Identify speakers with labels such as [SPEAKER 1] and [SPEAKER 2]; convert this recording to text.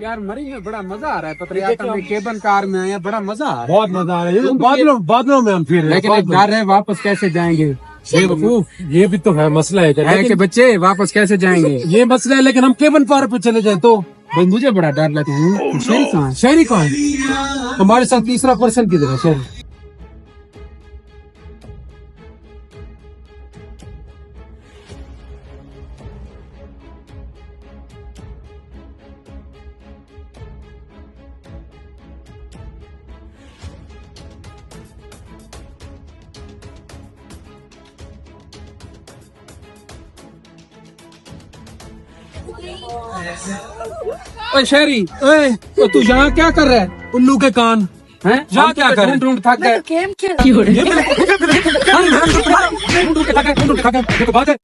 [SPEAKER 1] यार मरी में बड़ा मजा आ रहा है। पता यार हमने केबन कार में आया, बड़ा मजा आ रहा है।
[SPEAKER 2] बहुत मजा आ रहा है। बादलों में हम फिर
[SPEAKER 1] लेकिन एक डर है, वापस कैसे जाएंगे?
[SPEAKER 2] ये भी तो है मसला है
[SPEAKER 1] कि बच्चे वापस कैसे जाएंगे?
[SPEAKER 2] ये मसला है। लेकिन हम केबन पार पे चले जाए तो
[SPEAKER 1] भाई मुझे बड़ा डर लगता है। शहरी कहाँ है?
[SPEAKER 2] शहरी कहाँ है? हमारे साथ तीसरा पर्सन किधर है? शहरी
[SPEAKER 1] ओए शहरी, ओए तो तू यहाँ क्या कर रहा है?
[SPEAKER 2] उल्लू के कान
[SPEAKER 1] हैं?
[SPEAKER 2] यहाँ क्या कर रहे?
[SPEAKER 1] ढूंढ थक गए।
[SPEAKER 3] गेम खेल
[SPEAKER 2] ढूंढ के थक गए, ढूंढ के थक गए, ये तो बात है।